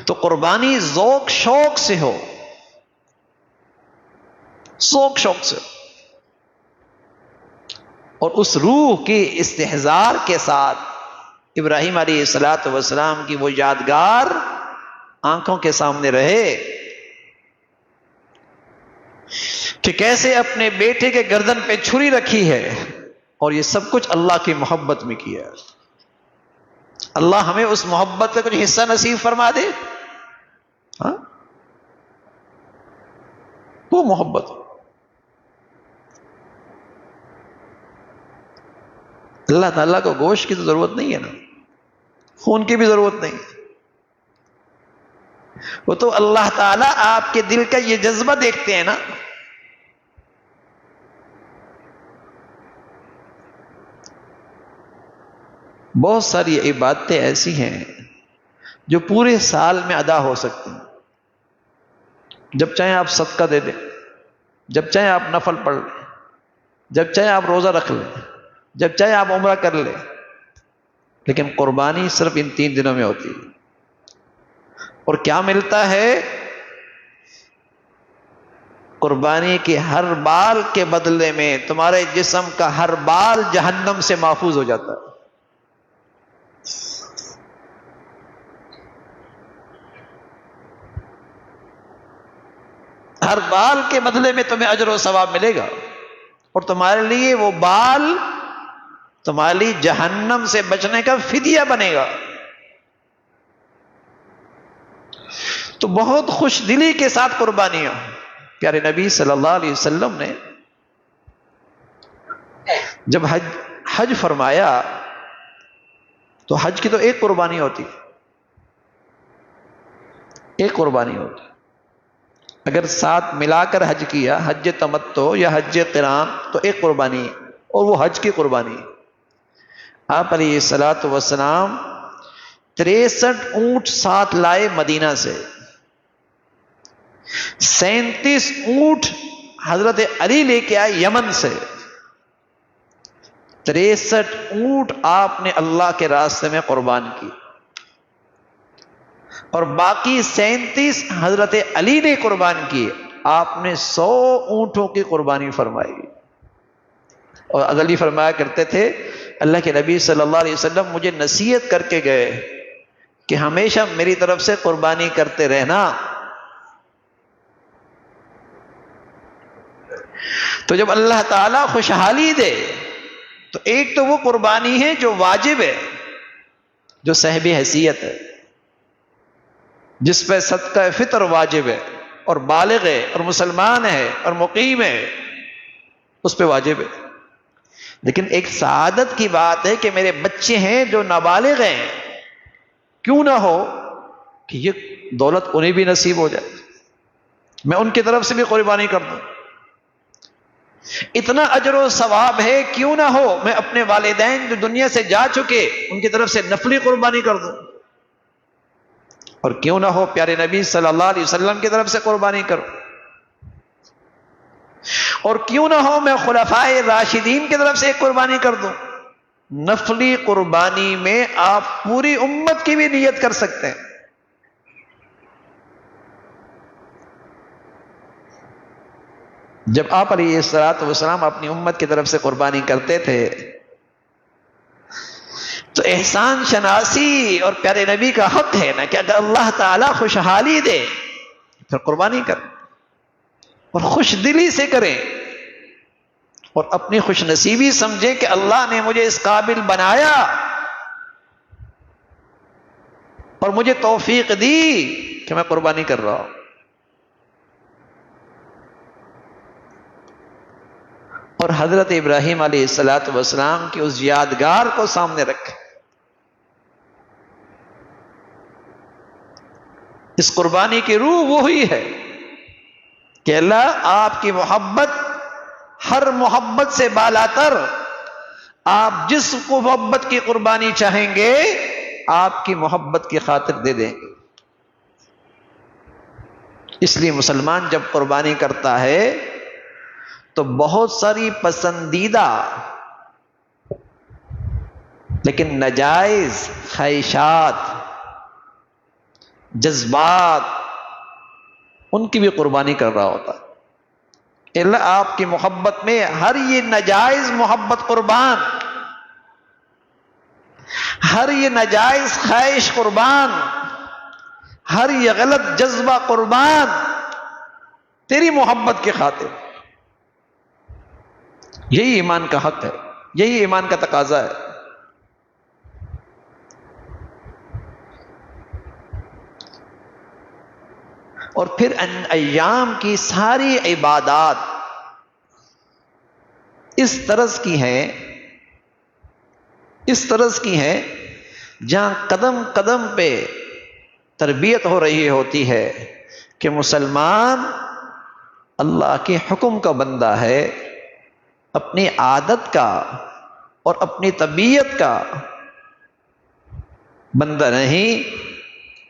تو قربانی ذوق شوق سے ہو، ذوق شوق سے، اور اس روح کی استحضار کے ساتھ ابراہیم علیہ السلام کی وہ یادگار آنکھوں کے سامنے رہے کہ کیسے اپنے بیٹے کے گردن پہ چھری رکھی ہے، اور یہ سب کچھ اللہ کی محبت میں کیا۔ اللہ ہمیں اس محبت کا کچھ حصہ نصیب فرما دے۔ ہاں، وہ محبت، اللہ تعالیٰ کو گوشت کی تو ضرورت نہیں ہے نا، خون کی بھی ضرورت نہیں، وہ تو اللہ تعالیٰ آپ کے دل کا یہ جذبہ دیکھتے ہیں نا۔ بہت ساری عبادتیں ایسی ہیں جو پورے سال میں ادا ہو سکتی ہیں، جب چاہیں آپ صدقہ دے دیں، جب چاہیں آپ نفل پڑھ لیں، جب چاہیں آپ روزہ رکھ لیں، جب چاہیں آپ عمرہ کر لیں، لیکن قربانی صرف ان 3 دنوں میں ہوتی ہے۔ اور کیا ملتا ہے؟ قربانی کے ہر بال کے بدلے میں تمہارے جسم کا ہر بال جہنم سے محفوظ ہو جاتا ہے۔ ہر بال کے بدلے میں تمہیں اجر و ثواب ملے گا، اور تمہارے لیے وہ بال تمہارے لیے جہنم سے بچنے کا فدیہ بنے گا۔ تو بہت خوش دلی کے ساتھ قربانیاں۔ پیارے نبی صلی اللہ علیہ وسلم نے جب حج فرمایا تو حج کی تو ایک قربانی ہوتی، ایک قربانی ہوتی، اگر ساتھ ملا کر حج کیا، حج تمتع یا حج قران، تو ایک قربانی، اور وہ حج کی قربانی۔ آپ علیہ السلام 63 اونٹ ساتھ لائے مدینہ سے، 37 اونٹ حضرت علی لے کے آئے یمن سے، 63 اونٹ آپ نے اللہ کے راستے میں قربان کی، اور باقی 37 حضرت علی نے قربان کی۔ آپ نے 100 اونٹوں کی قربانی فرمائی، اور حضرت علی فرمایا کرتے تھے اللہ کے نبی صلی اللہ علیہ وسلم مجھے نصیحت کر کے گئے کہ ہمیشہ میری طرف سے قربانی کرتے رہنا۔ تو جب اللہ تعالیٰ خوشحالی دے تو ایک تو وہ قربانی ہے جو واجب ہے، جو صاحب حیثیت ہے، جس پہ صدقہ فطر واجب ہے، اور بالغ ہے، اور مسلمان ہے، اور مقیم ہے، اس پہ واجب ہے۔ لیکن ایک سعادت کی بات ہے کہ میرے بچے ہیں جو نابالغ ہیں، کیوں نہ ہو کہ یہ دولت انہیں بھی نصیب ہو جائے، میں ان کی طرف سے بھی قربانی کر دوں۔ اتنا اجر و ثواب ہے، کیوں نہ ہو میں اپنے والدین جو دنیا سے جا چکے ان کی طرف سے نفلی قربانی کر دوں، اور کیوں نہ ہو پیارے نبی صلی اللہ علیہ وسلم کی طرف سے قربانی کروں، اور کیوں نہ ہو میں خلفائے راشدین کی طرف سے ایک قربانی کر دوں۔ نفلی قربانی میں آپ پوری امت کی بھی نیت کر سکتے ہیں۔ جب آپ علیہ الصلوۃ والسلام اپنی امت کی طرف سے قربانی کرتے تھے تو احسان شناسی اور پیارے نبی کا حق ہے نا کہ اگر اللہ تعالیٰ خوشحالی دے پھر قربانی کریں اور خوش دلی سے کریں اور اپنی خوش نصیبی سمجھیں کہ اللہ نے مجھے اس قابل بنایا اور مجھے توفیق دی کہ میں قربانی کر رہا ہوں. اور حضرت ابراہیم علیہ السلام کی اس یادگار کو سامنے رکھیں. اس قربانی کی روح وہی ہے کہ اللہ آپ کی محبت ہر محبت سے بالا تر، آپ جس کو محبت کی قربانی چاہیں گے آپ کی محبت کی خاطر دے دیں گے. اس لیے مسلمان جب قربانی کرتا ہے تو بہت ساری پسندیدہ لیکن ناجائز خواہشات، جذبات، ان کی بھی قربانی کر رہا ہوتا ہے. اللہ آپ کی محبت میں ہر یہ ناجائز محبت قربان، ہر یہ ناجائز خواہش قربان، ہر یہ غلط جذبہ قربان تیری محبت کی خاطر. یہی ایمان کا حق ہے، یہی ایمان کا تقاضا ہے. اور پھر ایام کی ساری عبادات اس طرز کی ہیں، اس طرز کی ہیں جہاں قدم قدم پہ تربیت ہو رہی ہوتی ہے کہ مسلمان اللہ کے حکم کا بندہ ہے، اپنی عادت کا اور اپنی طبیعت کا بندہ نہیں،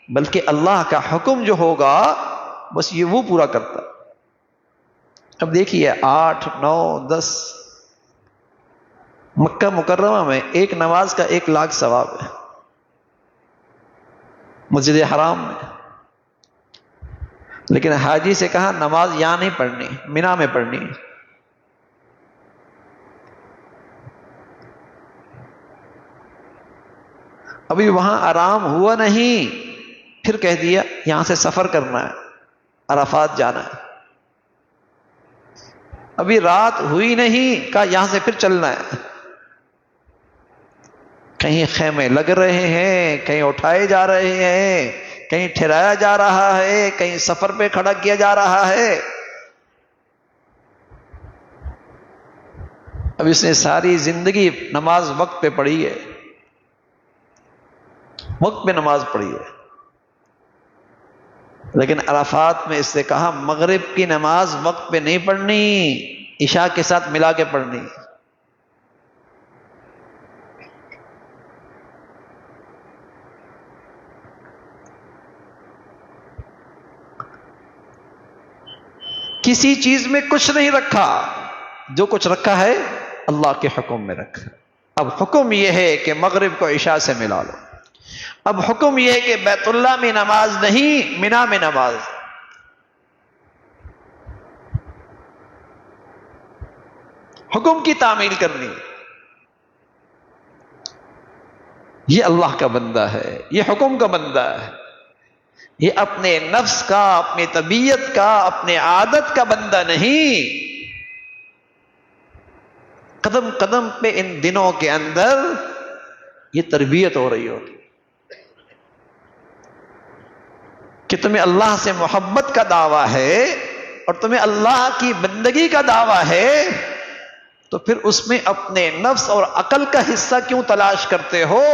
بلکہ اللہ کا حکم جو ہوگا بس یہ وہ پورا کرتا. اب دیکھیے 8، 9، 10 مکہ مکرمہ میں ایک نماز کا 1,00,000 ثواب ہے. مسجد حرام میں لیکن حاجی سے کہا نماز یہاں نہیں پڑھنی، مینا میں پڑھنی. ابھی وہاں آرام ہوا نہیں، پھر کہہ دیا یہاں سے سفر کرنا ہے، عرفات جانا ہے. ابھی رات ہوئی نہیں، کہا یہاں سے پھر چلنا ہے. کہیں خیمے لگ رہے ہیں، کہیں اٹھائے جا رہے ہیں، کہیں ٹھہرایا جا رہا ہے، کہیں سفر پہ کھڑا کیا جا رہا ہے. اب اس نے ساری زندگی نماز وقت پہ پڑھی ہے، وقت پہ نماز پڑھی ہے، لیکن عرفات میں اس نے کہا مغرب کی نماز وقت پہ نہیں پڑھنی، عشاء کے ساتھ ملا کے پڑھنی. کسی چیز میں کچھ نہیں رکھا، جو کچھ رکھا ہے اللہ کے حکم میں رکھا. اب حکم یہ ہے کہ مغرب کو عشاء سے ملا لو. اب حکم یہ ہے کہ بیت اللہ میں نماز نہیں، مینا میں نماز. حکم کی تعمیل کرنی. یہ اللہ کا بندہ ہے، یہ حکم کا بندہ ہے، یہ اپنے نفس کا، اپنی طبیعت کا، اپنے عادت کا بندہ نہیں. قدم قدم پہ ان دنوں کے اندر یہ تربیت ہو رہی ہوتی کہ تمہیں اللہ سے محبت کا دعویٰ ہے اور تمہیں اللہ کی بندگی کا دعویٰ ہے، تو پھر اس میں اپنے نفس اور عقل کا حصہ کیوں تلاش کرتے ہو؟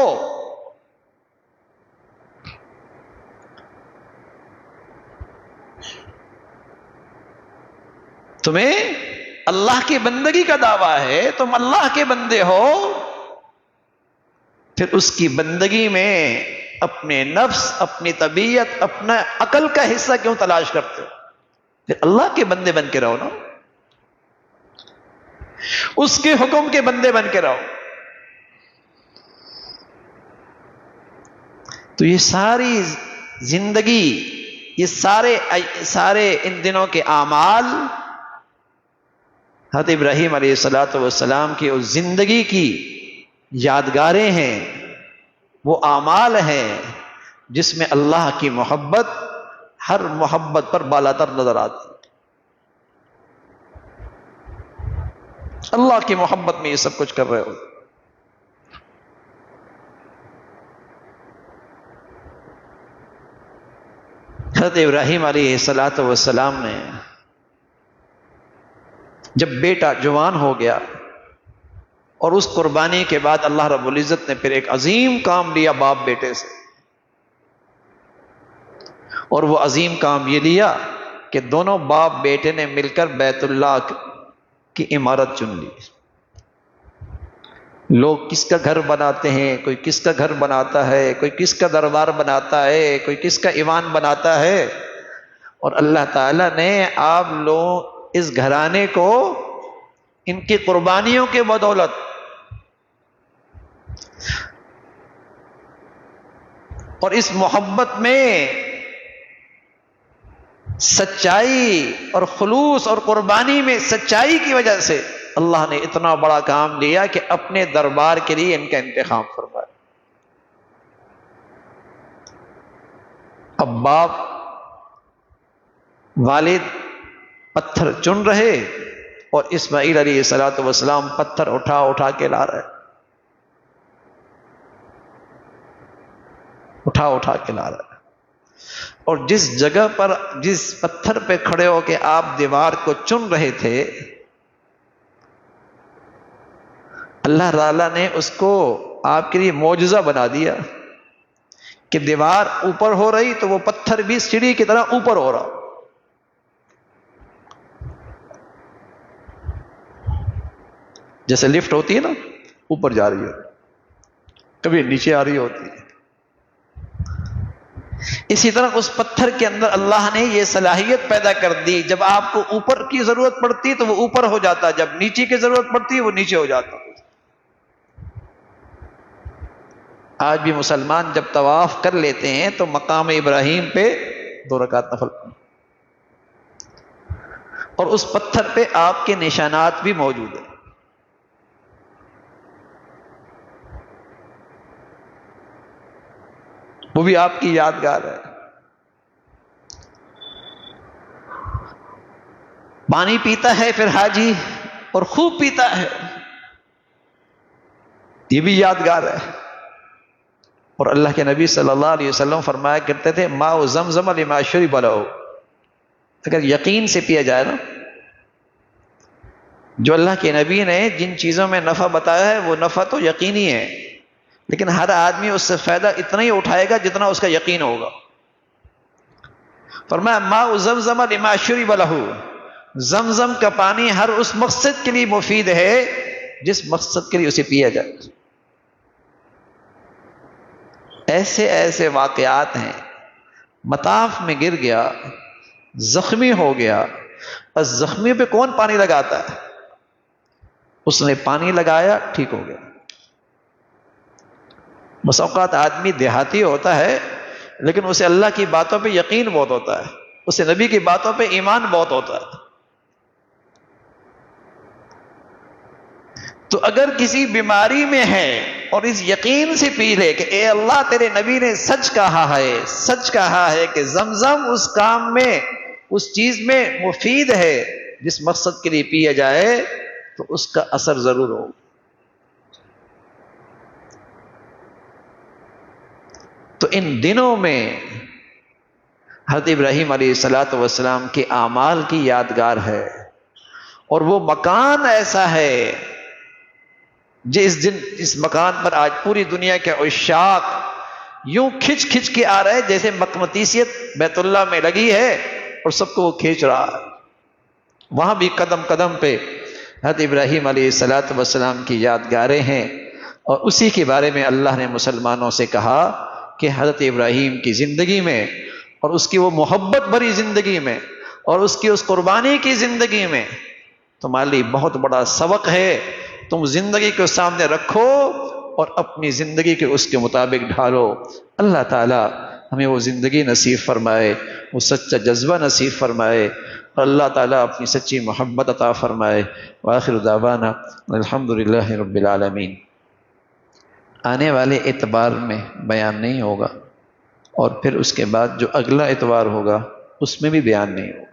تمہیں اللہ کی بندگی کا دعویٰ ہے، تم اللہ کے بندے ہو، پھر اس کی بندگی میں اپنے نفس، اپنی طبیعت، اپنا عقل کا حصہ کیوں تلاش کرتے ہو؟ پھر اللہ کے بندے بن کے رہو نا، اس کے حکم کے بندے بن کے رہو. تو یہ ساری زندگی، یہ سارے ان دنوں کے اعمال حضرت ابراہیم علیہ السلام کی اس زندگی کی یادگاریں ہیں، وہ اعمال ہیں جس میں اللہ کی محبت ہر محبت پر بالاتر نظر آتی ہے۔ اللہ کی محبت میں یہ سب کچھ کر رہے ہو۔ حضرت ابراہیم علیہ السلام نے جب بیٹا جوان ہو گیا اور اس قربانی کے بعد اللہ رب العزت نے پھر ایک عظیم کام لیا باپ بیٹے سے، اور وہ عظیم کام یہ لیا کہ دونوں باپ بیٹے نے مل کر بیت اللہ کی عمارت چن لی۔ لوگ کس کا گھر بناتے ہیں، کوئی کس کا گھر بناتا ہے، کوئی کس کا دربار بناتا ہے، کوئی کس کا ایوان بناتا ہے، اور اللہ تعالیٰ نے آپ لوگ اس گھرانے کو ان کی قربانیوں کے بدولت اور اس محبت میں سچائی اور خلوص اور قربانی میں سچائی کی وجہ سے اللہ نے اتنا بڑا کام لیا کہ اپنے دربار کے لیے ان کا انتخاب فرمایا۔ اب باپ والد پتھر چن رہے اور اسماعیل علیہ السلام پتھر اٹھا اٹھا کے لا رہے، اٹھا اٹھا کے لا رہے، اور جس جگہ پر جس پتھر پہ کھڑے ہو کے آپ دیوار کو چن رہے تھے، اللہ تعالیٰ نے اس کو آپ کے لیے معجزہ بنا دیا کہ دیوار اوپر ہو رہی تو وہ پتھر بھی سیڑھی کی طرح اوپر ہو رہا۔ جیسے لفٹ ہوتی ہے نا، اوپر جا رہی ہوتی، کبھی نیچے آ رہی ہوتی ہے، اسی طرح اس پتھر کے اندر اللہ نے یہ صلاحیت پیدا کر دی، جب آپ کو اوپر کی ضرورت پڑتی تو وہ اوپر ہو جاتا، جب نیچے کی ضرورت پڑتی وہ نیچے ہو جاتا۔ آج بھی مسلمان جب طواف کر لیتے ہیں تو مقام ابراہیم پہ 2 رکعت نفل پڑھتے، اور اس پتھر پہ آپ کے نشانات بھی موجود ہیں۔ وہ بھی آپ کی یادگار ہے۔ پانی پیتا ہے پھر حاجی اور خوب پیتا ہے، یہ بھی یادگار ہے۔ اور اللہ کے نبی صلی اللہ علیہ وسلم فرمایا کرتے تھے ماء زمزم لما شرب له، اگر یقین سے پیا جائے نا، جو اللہ کے نبی نے جن چیزوں میں نفع بتایا ہے وہ نفع تو یقینی ہے، لیکن ہر آدمی اس سے فائدہ اتنا ہی اٹھائے گا جتنا اس کا یقین ہوگا۔ فرمایا ماء زمزم لما شرب له، زمزم کا پانی ہر اس مقصد کے لیے مفید ہے جس مقصد کے لیے اسے پیا جائے۔ ایسے ایسے واقعات ہیں، مطاف میں گر گیا، زخمی ہو گیا، بس زخمی پہ کون پانی لگاتا ہے؟ اس نے پانی لگایا، ٹھیک ہو گیا۔ بس اوقات آدمی دیہاتی ہوتا ہے لیکن اسے اللہ کی باتوں پہ یقین بہت ہوتا ہے، اسے نبی کی باتوں پہ ایمان بہت ہوتا ہے۔ تو اگر کسی بیماری میں ہے اور اس یقین سے پی لے کہ اے اللہ تیرے نبی نے سچ کہا ہے، سچ کہا ہے کہ زمزم اس کام میں، اس چیز میں مفید ہے جس مقصد کے لیے پیا جائے، تو اس کا اثر ضرور ہو۔ تو ان دنوں میں حضرت ابراہیم علیہ السلام کے اعمال کی یادگار ہے، اور وہ مکان ایسا ہے جس مکان پر آج پوری دنیا کے عشاق یوں کھچ کھچ کے آ رہے، جیسے مقناطیسیت بیت اللہ میں لگی ہے اور سب کو وہ کھینچ رہا ہے۔ وہاں بھی قدم قدم پہ حضرت ابراہیم علیہ السلام کی یادگاریں ہیں، اور اسی کے بارے میں اللہ نے مسلمانوں سے کہا کہ حضرت ابراہیم کی زندگی میں اور اس کی وہ محبت بھری زندگی میں اور اس کی اس قربانی کی زندگی میں تمہارے لیے بہت بڑا سبق ہے، تم زندگی کو سامنے رکھو اور اپنی زندگی کے اس کے مطابق ڈھالو۔ اللہ تعالی ہمیں وہ زندگی نصیب فرمائے، وہ سچا جذبہ نصیب فرمائے، اور اللہ تعالیٰ اپنی سچی محبت عطا فرمائے۔ وآخر دعوانا الحمدللہ رب العالمین۔ آنے والے اتوار میں بیان نہیں ہوگا، اور پھر اس کے بعد جو اگلا اتوار ہوگا اس میں بھی بیان نہیں ہوگا۔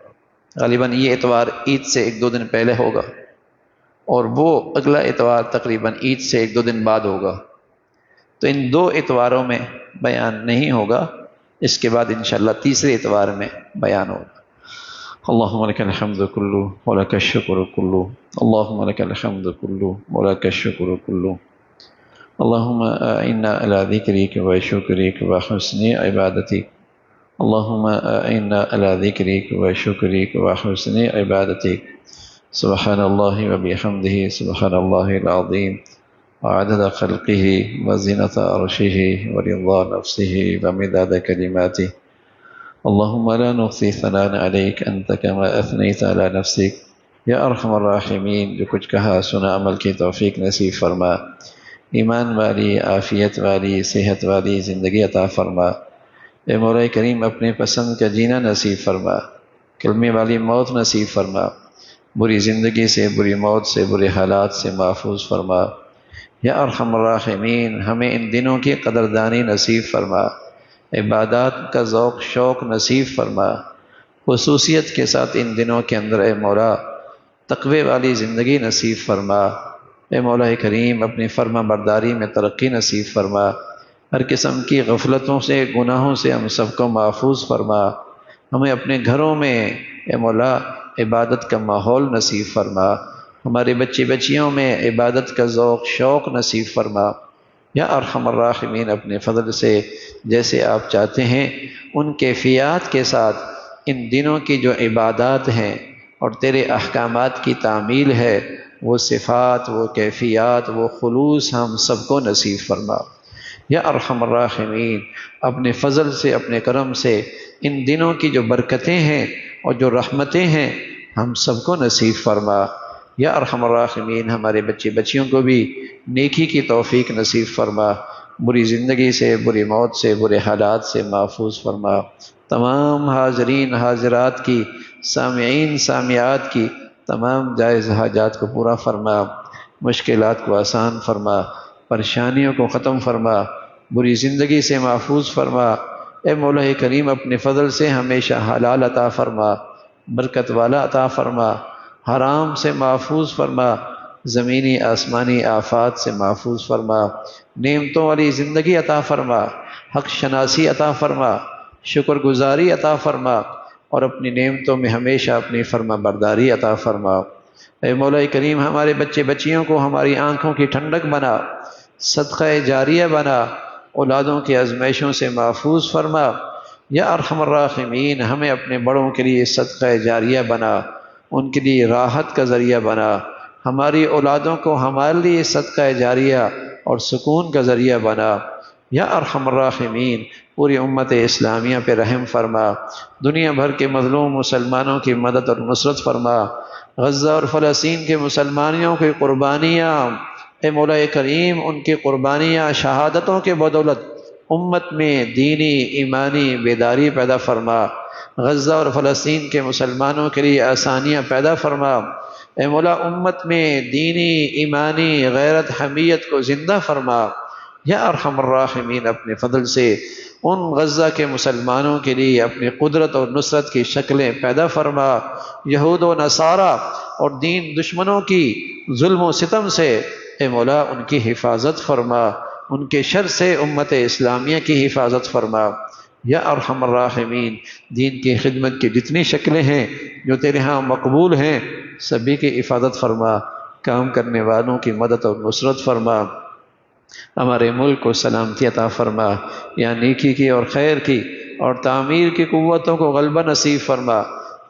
غالباً یہ اتوار عید سے 1-2 دن پہلے ہوگا، اور وہ اگلا اتوار تقریباً عید سے 1-2 دن بعد ہوگا۔ تو ان 2 اتواروں میں بیان نہیں ہوگا، اس کے بعد انشاءاللہ تیسرے اتوار میں بیان ہوگا۔ اللہم لک الحمد کلہ ولک الشکر کلہ، اللہم لک الحمد کلہ ولک الشکر کلہ، اللہم اعنا علی ذکرک و شکرک و حسن عبادتک، اللہم اعنا علی ذکرک و شکرک و حسن عبادتک، سبحان اللہ و بحمدہ سبحان اللہ العظیم، وعدد خلقہ وزنۃ عرشہ ورضا نفسہ ومداد کلماتہ، اللہم لا نحصی ثناء علیک انت کما اثنیت علی نفسک۔ یا ارحم الراحمین، جو کچھ کہا سنا عمل کی توفیق نصیب فرما، ایمان والی، عافیت والی، صحت والی زندگی عطا فرما۔ اے مولا کریم، اپنے پسند کا جینا نصیب فرما، کلمے والی موت نصیب فرما، بری زندگی سے، بری موت سے، برے حالات سے محفوظ فرما۔ یا ارحم الراحمین، ہمیں ان دنوں کی قدردانی نصیب فرما، عبادات کا ذوق شوق نصیب فرما، خصوصیت کے ساتھ ان دنوں کے اندر اے مولا تقوی والی زندگی نصیب فرما۔ اے مولا کریم، اپنی فرما برداری میں ترقی نصیب فرما، ہر قسم کی غفلتوں سے، گناہوں سے ہم سب کو محفوظ فرما، ہمیں اپنے گھروں میں اے مولا عبادت کا ماحول نصیب فرما، ہمارے بچے بچیوں میں عبادت کا ذوق شوق نصیب فرما۔ یا ارحم الراحمین، اپنے فضل سے جیسے آپ چاہتے ہیں ان کیفیات کے ساتھ ان دنوں کی جو عبادات ہیں اور تیرے احکامات کی تعمیل ہے، وہ صفات، وہ کیفیات، وہ خلوص ہم سب کو نصیب فرما۔ یا ارحم الراحمین، اپنے فضل سے، اپنے کرم سے ان دنوں کی جو برکتیں ہیں اور جو رحمتیں ہیں ہم سب کو نصیب فرما۔ یا ارحم الراحمین، ہمارے بچے بچیوں کو بھی نیکی کی توفیق نصیب فرما، بری زندگی سے، بری موت سے، برے حالات سے محفوظ فرما۔ تمام حاضرین حاضرات کی، سامعین سامعات کی تمام جائز حاجات کو پورا فرما، مشکلات کو آسان فرما، پریشانیوں کو ختم فرما، بری زندگی سے محفوظ فرما۔ اے مولا کریم، اپنے فضل سے ہمیشہ حلال عطا فرما، برکت والا عطا فرما، حرام سے محفوظ فرما، زمینی آسمانی آفات سے محفوظ فرما، نعمتوں والی زندگی عطا فرما، حق شناسی عطا فرما، شکر گزاری عطا فرما، اور اپنی نعمتوں میں ہمیشہ اپنی فرما برداری عطا فرما۔ اے مولا کریم، ہمارے بچے بچیوں کو ہماری آنکھوں کی ٹھنڈک بنا، صدقہ جاریہ بنا، اولادوں کی آزمائشوں سے محفوظ فرما۔ یا ارحم الراحمین، ہمیں اپنے بڑوں کے لیے صدقہ جاریہ بنا، ان کے لیے راحت کا ذریعہ بنا، ہماری اولادوں کو ہمارے لیے صدقہ جاریہ اور سکون کا ذریعہ بنا۔ یا ارحم الراحمین، پوری امت اسلامیہ پہ رحم فرما، دنیا بھر کے مظلوم مسلمانوں کی مدد اور نصرت فرما، غزہ اور فلسطین کے مسلمانوں کی قربانیاں اے مولا کریم، ان کی قربانیاں شہادتوں کے بدولت امت میں دینی ایمانی بیداری پیدا فرما، غزہ اور فلسطین کے مسلمانوں کے لیے آسانیاں پیدا فرما۔ اے مولا امت میں دینی ایمانی غیرت حمیت کو زندہ فرما۔ یا ارحم الراحمین، اپنے فضل سے ان غزہ کے مسلمانوں کے لیے اپنی قدرت اور نصرت کی شکلیں پیدا فرما، یہود و نصارہ اور دین دشمنوں کی ظلم و ستم سے اے مولا ان کی حفاظت فرما، ان کے شر سے امت اسلامیہ کی حفاظت فرما۔ یا ارحم الراحمین، دین کی خدمت کی جتنی شکلیں ہیں جو تیرے ہاں مقبول ہیں سبھی کی حفاظت فرما، کام کرنے والوں کی مدد اور نصرت فرما، ہمارے ملک کو سلامتی عطا فرما، یا نیکی کی اور خیر کی اور تعمیر کی قوتوں کو غلبہ نصیب فرما،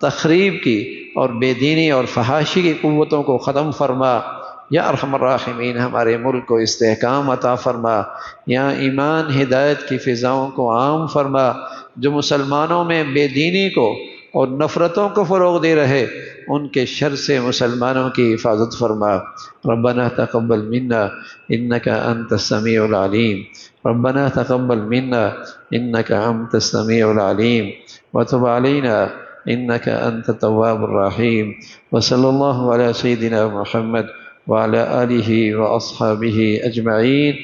تخریب کی اور بے دینی اور فحاشی کی قوتوں کو ختم فرما۔ یا ارحم الراحمین، ہمارے ملک کو استحکام عطا فرما، یا ایمان ہدایت کی فضاؤں کو عام فرما، جو مسلمانوں میں بے دینی کو اور نفرتوں کو فروغ دے رہے ان کے شر سے مسلمانوں کی حفاظت فرما۔ ربنا تقبل منا انک انت السمیع العلیم، ربنا تقبل منا انک انت السمیع العلیم، وتب علینا إنك أنت التواب الرحيم. وصلى الله على سيدنا محمد وعلى آله وأصحابه أجمعين.